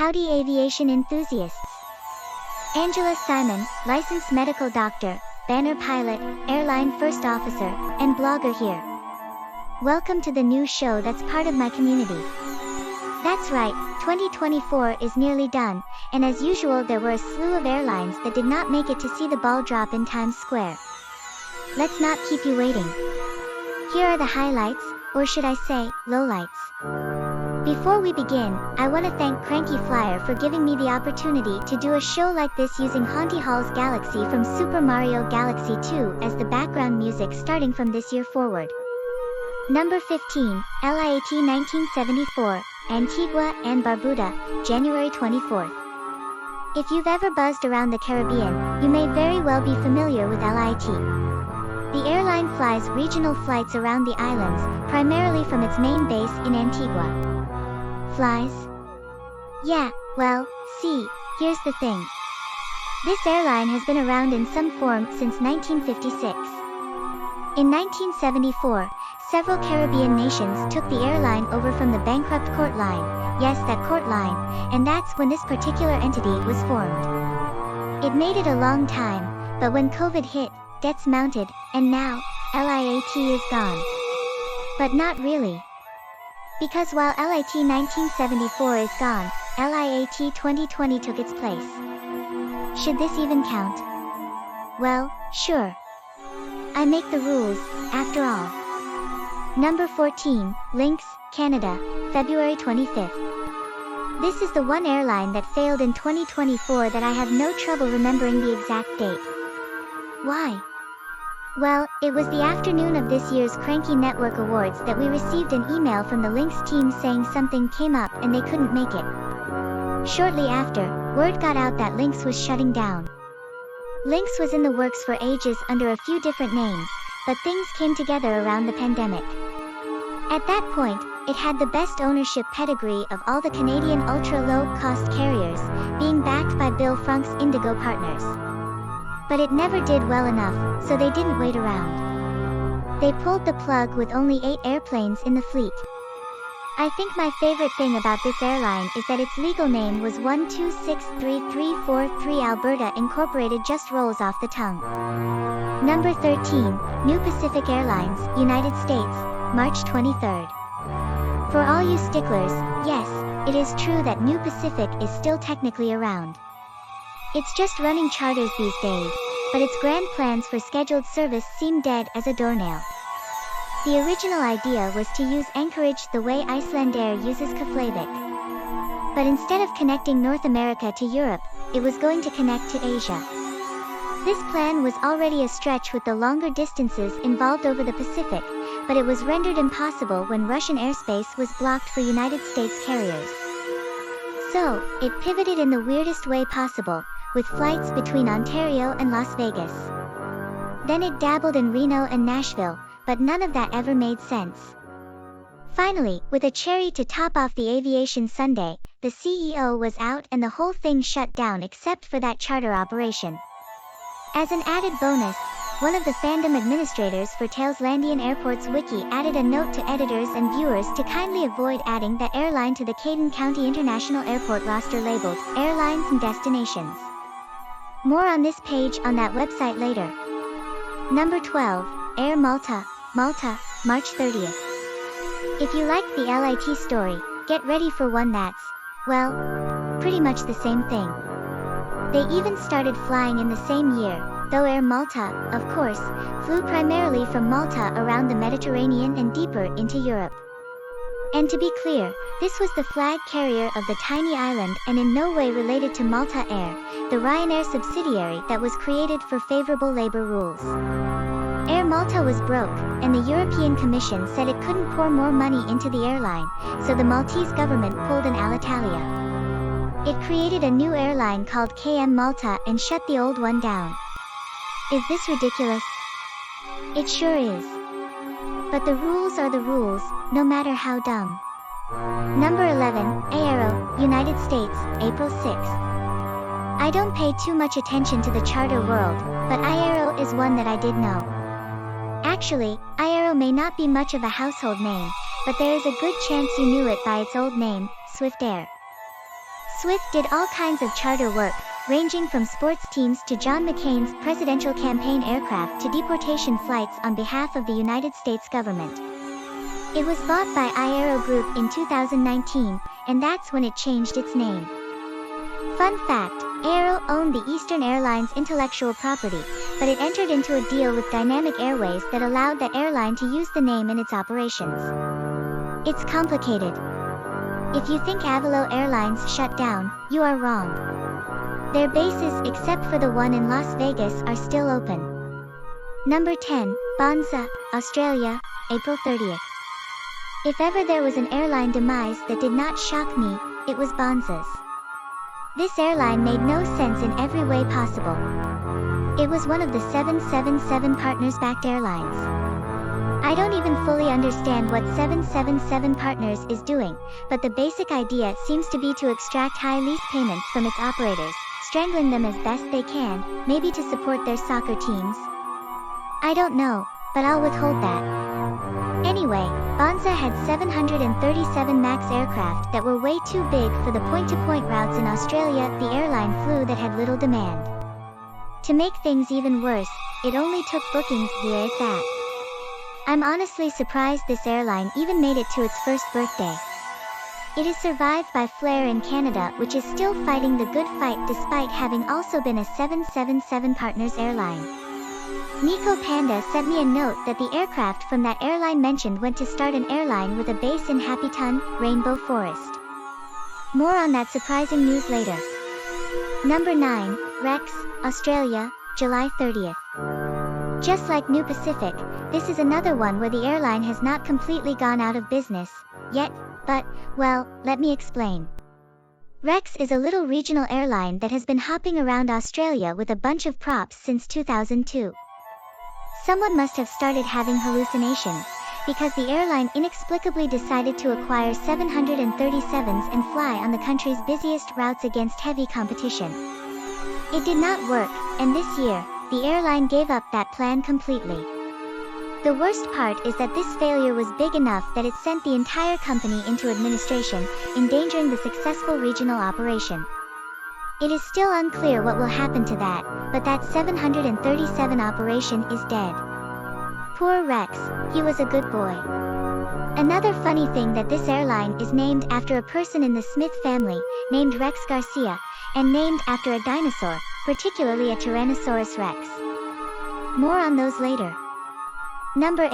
Howdy aviation enthusiasts. Angela Simon, licensed medical doctor, banner pilot, airline first officer, and blogger here. Welcome to the new show that's part of my community. That's right, 2024 is nearly done, and as usual there were a slew of airlines that did not make it to see the ball drop in Times Square. Let's not keep you waiting. Here are the highlights, or should I say, lowlights. Before we begin, I want to thank Cranky Flier for giving me the opportunity to do a show like this using Haunty Hall's Galaxy from Super Mario Galaxy 2 as the background music starting from this year forward. Number 15, LIAT 1974, Antigua and Barbuda, January 24th. If you've ever buzzed around the Caribbean, you may very well be familiar with LIAT. The airline flies regional flights around the islands, primarily from its main base in Antigua. Flies? Yeah, well, see, here's the thing. This airline has been around in some form since 1956. In 1974, several Caribbean nations took the airline over from the bankrupt Court Line, yes, that Court Line, and that's when this particular entity was formed. It made it a long time, but when COVID hit, debts mounted, and now, LIAT is gone. But not really. Because while LIAT 1974 is gone, LIAT 2020 took its place. Should this even count? Well, sure. I make the rules, after all. Number 14, Lynx Canada, February 25th. This is the one airline that failed in 2024 that I have no trouble remembering the exact date. Why? Well, it was the afternoon of this year's Cranky Network Awards that we received an email from the Lynx team saying something came up and they couldn't make it. Shortly after, word got out that Lynx was shutting down. Lynx was in the works for ages under a few different names, but things came together around the pandemic. At that point, it had the best ownership pedigree of all the Canadian ultra-low-cost carriers, being backed by Bill Frunk's Indigo partners. But it never did well enough, so they didn't wait around. They pulled the plug with only 8 airplanes in the fleet. I think my favorite thing about this airline is that its legal name was 1263343 Alberta Incorporated, just rolls off the tongue. Number 13, New Pacific Airlines, United States, March 23rd. For all you sticklers, yes, it is true that New Pacific is still technically around. It's just running charters these days, but its grand plans for scheduled service seem dead as a doornail. The original idea was to use Anchorage the way Icelandair uses Keflavik. But instead of connecting North America to Europe, it was going to connect to Asia. This plan was already a stretch with the longer distances involved over the Pacific, but it was rendered impossible when Russian airspace was blocked for United States carriers. So, it pivoted in the weirdest way possible, with flights between Ontario and Las Vegas. Then it dabbled in Reno and Nashville, but none of that ever made sense. Finally, with a cherry to top off the aviation sundae, the CEO was out and the whole thing shut down except for that charter operation. As an added bonus, one of the fandom administrators for Tailslandian Airport's wiki added a note to editors and viewers to kindly avoid adding that airline to the Caden County International Airport roster labeled Airlines and Destinations. More on this page on that website later. Number 12, Air Malta, Malta, March 30th. If you like the LIT story, get ready for one that's, well, pretty much the same thing. They even started flying in the same year, though Air Malta, of course, flew primarily from Malta around the Mediterranean and deeper into Europe. And to be clear, this was the flag carrier of the tiny island and in no way related to Malta Air, the Ryanair subsidiary that was created for favorable labor rules. Air Malta was broke, and the European Commission said it couldn't pour more money into the airline, so the Maltese government pulled an Alitalia. It created a new airline called KM Malta and shut the old one down. Is this ridiculous? It sure is. But the rules are the rules, no matter how dumb. Number 11, Aero, United States, April 6th. I don't pay too much attention to the charter world, but Aero is one that I did know. Actually, Aero may not be much of a household name, but there is a good chance you knew it by its old name, Swift Air. Swift did all kinds of charter work, ranging from sports teams to John McCain's presidential campaign aircraft to deportation flights on behalf of the United States government. It was bought by Aero Group in 2019, and that's when it changed its name. Fun fact, Aero owned the Eastern Airlines intellectual property, but it entered into a deal with Dynamic Airways that allowed the airline to use the name in its operations. It's complicated. If you think Avalo Airlines shut down, you are wrong. Their bases, except for the one in Las Vegas, are still open. Number 10, Bonsa, Australia, April 30th. If ever there was an airline demise that did not shock me, it was Bonsa's. This airline made no sense in every way possible. It was one of the 777 partners-backed airlines. I don't even fully understand what 777 Partners is doing, but the basic idea seems to be to extract high lease payments from its operators, strangling them as best they can, maybe to support their soccer teams. I don't know, but I'll withhold that. Anyway, Bonsa had 737 MAX aircraft that were way too big for the point-to-point routes in Australia the airline flew that had little demand. To make things even worse, it only took bookings via its app. I'm honestly surprised this airline even made it to its first birthday. It is survived by Flier in Canada, which is still fighting the good fight despite having also been a 777 Partners airline. Nico Panda sent me a note that the aircraft from that airline mentioned went to start an airline with a base in Happy Ton, Rainbow Forest. More on that surprising news later. Number 9, Rex, Australia, July 30th. Just like New Pacific, this is another one where the airline has not completely gone out of business yet, but, well, let me explain. Rex is a little regional airline that has been hopping around Australia with a bunch of props since 2002. Someone must have started having hallucinations, because the airline inexplicably decided to acquire 737s and fly on the country's busiest routes against heavy competition. It did not work, and this year, the airline gave up that plan completely. The worst part is that this failure was big enough that it sent the entire company into administration, endangering the successful regional operation. It is still unclear what will happen to that, but that 737 operation is dead. Poor Rex, he was a good boy. Another funny thing that this airline is named after a person in the Smith family, named Rex Garcia, and named after a dinosaur, particularly a Tyrannosaurus rex. More on those later. Number 8,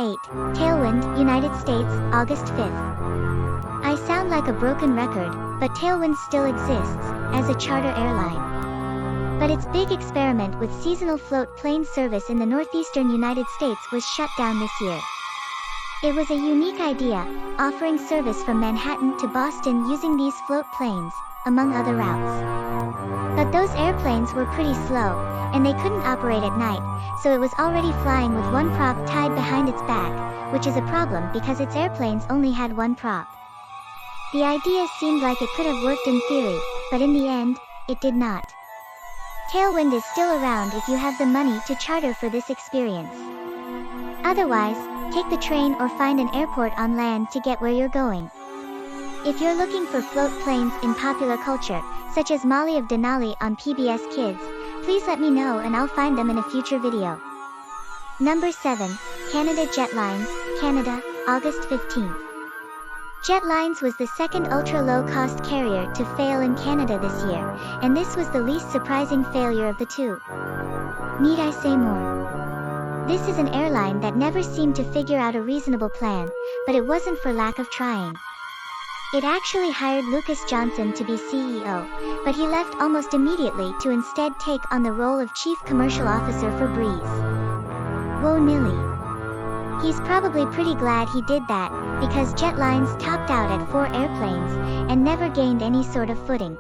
Tailwind, United States, August 5th. I sound like a broken record, but Tailwind still exists, as a charter airline. But its big experiment with seasonal float plane service in the northeastern United States was shut down this year. It was a unique idea, offering service from Manhattan to Boston using these float planes, among other routes. But those airplanes were pretty slow, and they couldn't operate at night, so it was already flying with one prop tied behind its back, which is a problem because its airplanes only had one prop. The idea seemed like it could have worked in theory, but in the end, it did not. Tailwind is still around if you have the money to charter for this experience. Otherwise, take the train or find an airport on land to get where you're going. If you're looking for float planes in popular culture, such as Molly of Denali on PBS Kids, please let me know and I'll find them in a future video. Number 7, Canada Jetlines, Canada, August 15th. Jetlines was the second ultra-low-cost carrier to fail in Canada this year, and this was the least surprising failure of the two. Need I say more? This is an airline that never seemed to figure out a reasonable plan, but it wasn't for lack of trying. It actually hired Lucas Johnson to be CEO, but he left almost immediately to instead take on the role of Chief Commercial Officer for Breeze. Whoa Nilly. He's probably pretty glad he did that, because Jetlines topped out at 4 airplanes, and never gained any sort of footing.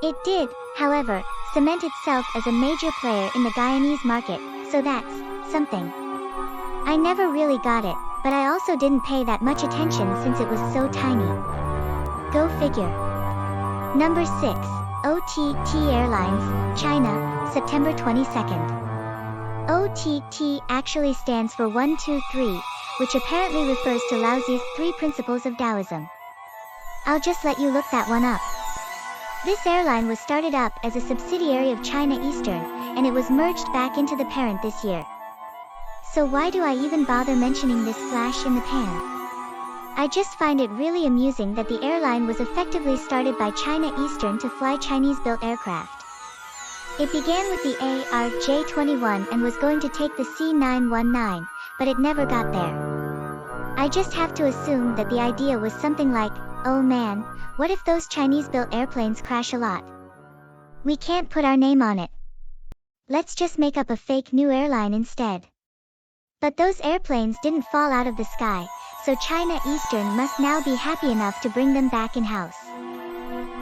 It did, however, cement itself as a major player in the Guyanese market, so that's something. I never really got it, but I also didn't pay that much attention since it was so tiny. Go figure. Number 6, OTT Airlines, China, September 22nd. OTT actually stands for 1, 2, 3, which apparently refers to Laozi's 3 principles of Taoism. I'll just let you look that one up. This airline was started up as a subsidiary of China Eastern, and it was merged back into the parent this year. So why do I even bother mentioning this flash in the pan? I just find it really amusing that the airline was effectively started by China Eastern to fly Chinese-built aircraft. It began with the ARJ-21 and was going to take the C919, but it never got there. I just have to assume that the idea was something like, oh man, what if those Chinese-built airplanes crash a lot? We can't put our name on it. Let's just make up a fake new airline instead. But those airplanes didn't fall out of the sky, so China Eastern must now be happy enough to bring them back in-house.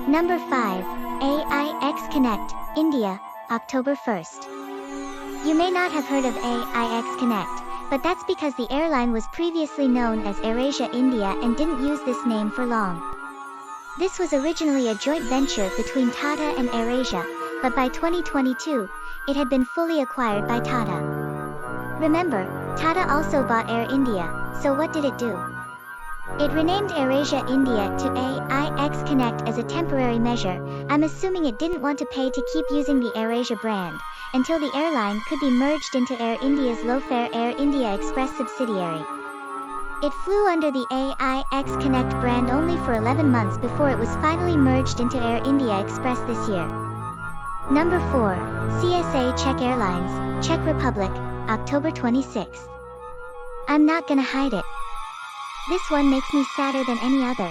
Number 5. AIX Connect, India, October 1st. You may not have heard of AIX Connect, but that's because the airline was previously known as AirAsia India and didn't use this name for long. This was originally a joint venture between Tata and AirAsia, but by 2022, it had been fully acquired by Tata. Remember, Tata also bought Air India, so what did it do? It renamed AirAsia India to AIX Connect as a temporary measure. I'm assuming it didn't want to pay to keep using the AirAsia brand, until the airline could be merged into Air India's low-fare Air India Express subsidiary. It flew under the AIX Connect brand only for 11 months before it was finally merged into Air India Express this year. Number 4. CSA Czech Airlines, Czech Republic, October 26th. I'm not gonna hide it. This one makes me sadder than any other.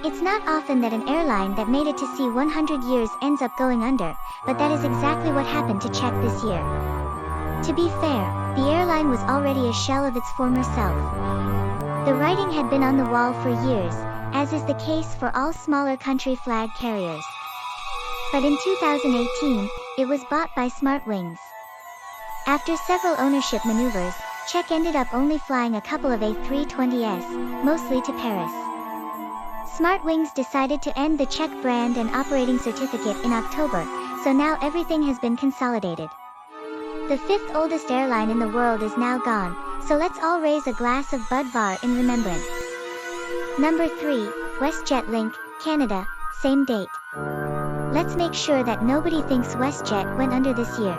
It's not often that an airline that made it to see 100 years ends up going under, but that is exactly what happened to Czech this year. To be fair, the airline was already a shell of its former self. The writing had been on the wall for years, as is the case for all smaller country flag carriers. But in 2018, it was bought by SmartWings. After several ownership maneuvers, Czech ended up only flying a couple of A320s, mostly to Paris. SmartWings decided to end the Czech brand and operating certificate in October, so now everything has been consolidated. The 5th oldest airline in the world is now gone, so let's all raise a glass of Budvar in remembrance. Number 3, WestJet Link, Canada, same date. Let's make sure that nobody thinks WestJet went under this year.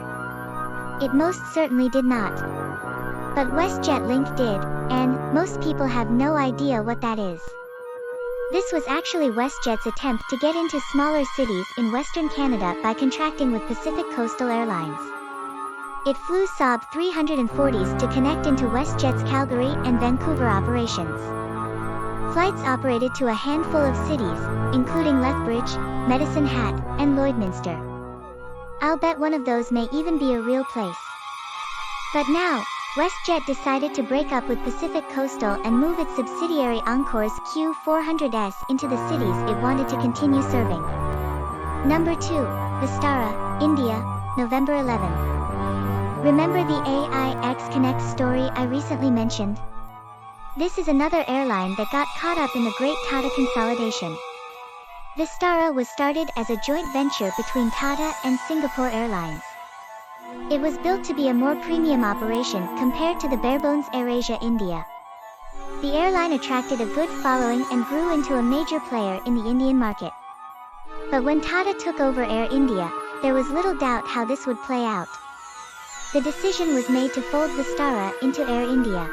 It most certainly did not. But WestJet Link did, and most people have no idea what that is. This was actually WestJet's attempt to get into smaller cities in Western Canada by contracting with Pacific Coastal Airlines. It flew Saab 340s to connect into WestJet's Calgary and Vancouver operations. Flights operated to a handful of cities, including Lethbridge, Medicine Hat, and Lloydminster. I'll bet one of those may even be a real place. But now, WestJet decided to break up with Pacific Coastal and move its subsidiary Encore's Q400s into the cities it wanted to continue serving. Number 2, Vistara, India, November 11. Remember the AIX Connect story I recently mentioned? This is another airline that got caught up in the Great Tata consolidation. Vistara was started as a joint venture between Tata and Singapore Airlines. It was built to be a more premium operation compared to the barebones AirAsia India. The airline attracted a good following and grew into a major player in the Indian market. But when Tata took over Air India, there was little doubt how this would play out. The decision was made to fold Vistara into Air India.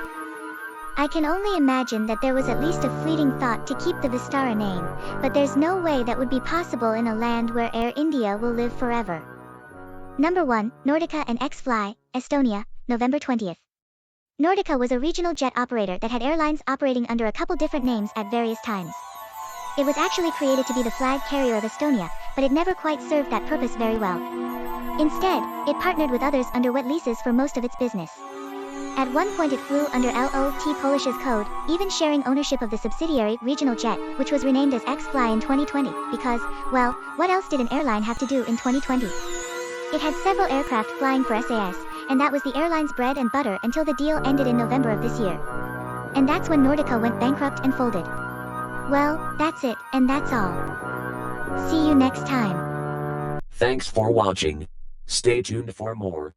I can only imagine that there was at least a fleeting thought to keep the Vistara name, but there's no way that would be possible in a land where Air India will live forever. Number 1, Nordica and X-Fly, Estonia, November 20th. Nordica was a regional jet operator that had airlines operating under a couple different names at various times. It was actually created to be the flag carrier of Estonia, but it never quite served that purpose very well. Instead, it partnered with others under wet leases for most of its business. At one point it flew under LOT Polish's code, even sharing ownership of the subsidiary Regional Jet, which was renamed as X-Fly in 2020, because, well, what else did an airline have to do in 2020? It had several aircraft flying for SAS, and that was the airline's bread and butter until the deal ended in November of this year. And that's when Nordica went bankrupt and folded. Well, that's it, and that's all. See you next time. Thanks for watching. Stay tuned for more.